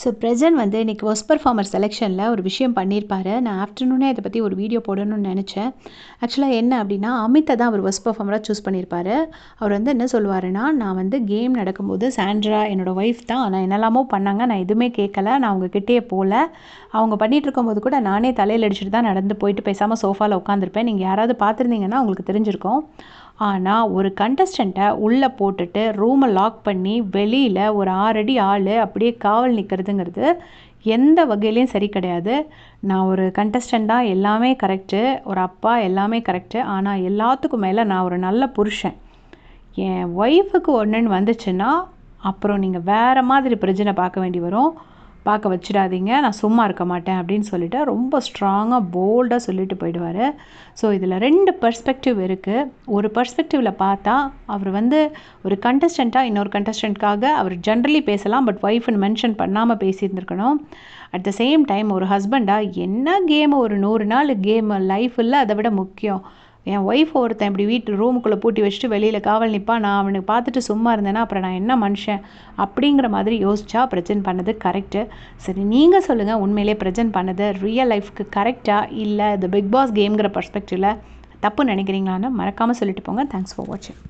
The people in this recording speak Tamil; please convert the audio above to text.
ஸோ பிரஜன் வந்து இன்றைக்கி ஒஸ்ட் பெர்ஃபார்மர் செலெக்ஷனில் ஒரு விஷயம் பண்ணியிருப்பாரு. நான் ஆஃப்டர்நூனே இதை பற்றி ஒரு வீடியோ போடணும்னு நினச்சேன். ஆக்சுவலாக என்ன அப்படின்னா, அமித்தை தான் அவர் ஒஸ்ட் பெர்ஃபார்மராக சூஸ் பண்ணியிருப்பார். அவர் வந்து என்ன சொல்லுவாருன்னா, நான் வந்து கேம் நடக்கும்போது சாண்ட்ரா என்னோடய ஒய்ஃப் தான், ஆனால் என்னெல்லாமோ பண்ணாங்க, நான் எதுவுமே கேட்கல, நான் அவங்க கிட்டேயே போகல, அவங்க பண்ணிகிட்டு இருக்கும்போது கூட நானே தலையில் அடிச்சுட்டு தான் நடந்து போயிட்டு பேசாமல் சோஃபாவில் உட்காந்துருப்பேன். நீங்கள் யாராவது பார்த்துருந்தீங்கன்னா உங்களுக்கு தெரிஞ்சிருக்கும். ஆனால் ஒரு கண்டஸ்டண்ட்டை உள்ளே போட்டுட்டு ரூமை லாக் பண்ணி வெளியில் ஒரு 6 அடி ஆள் அப்படியே காவல் நிற்கிறதுங்கிறது எந்த வகையிலையும் சரி கிடையாது. நான் ஒரு கண்டஸ்டண்ட்டாக எல்லாமே கரெக்டு, ஒரு அப்பா எல்லாமே கரெக்டு. ஆனால் எல்லாத்துக்கும் மேலே நான் ஒரு நல்ல புருஷன். என் ஒய்ஃபுக்கு ஒன்றுன்னு வந்துச்சுன்னா அப்புறம் நீங்கள் வேறு மாதிரி பிரச்சனை பார்க்க வேண்டி வரும். பார்க்க வச்சிடாதீங்க, நான் சும்மா இருக்க மாட்டேன் அப்படின்னு சொல்லிட்டு ரொம்ப ஸ்ட்ராங்காக போல்டாக சொல்லிட்டு போயிடுவார். ஸோ இதில் 2 பெர்ஸ்பெக்டிவ் இருக்குது. ஒரு பெர்ஸ்பெக்டிவில் பார்த்தா அவர் வந்து ஒரு கண்டஸ்டண்ட்டாக இன்னொரு கண்டஸ்டண்ட்காக அவர் ஜென்ரலி பேசலாம், பட் ஒய்ஃப்னு மென்ஷன் பண்ணாமல் பேசியிருந்துருக்கணும். அட் த சேம் டைம் ஒரு ஹஸ்பண்டாக என்ன கேமு, ஒரு 100 நாள் கேமு லைஃப் இல்லை, அதை விட முக்கியம் என் ஒய்ஃப் ஒருத்தன் இப்படி வீட்டு ரூமுக்குள்ளே பூட்டி வச்சுட்டு வெளியில் காவல் நிற்பான், நான் அவனுக்கு பார்த்துட்டு சும்மா இருந்தேன்னா அப்புறம் நான் என்ன மனுஷன் அப்படிங்கிற மாதிரி யோசிச்சா பிரஜன் பண்ணது கரெக்டு. சரி, நீங்கள் சொல்லுங்கள், உண்மையிலே பிரஜன் பண்ணது ரியல் லைஃப்க்கு கரெக்டாக இல்லை இந்த பிக் பாஸ் கேம்ங்கிற பர்ஸ்பெக்டிவில் தப்பு நினைக்கிறீங்களான்னு மறக்காமல் சொல்லிட்டு போங்க. தேங்க்ஸ் ஃபார் வாட்சிங்.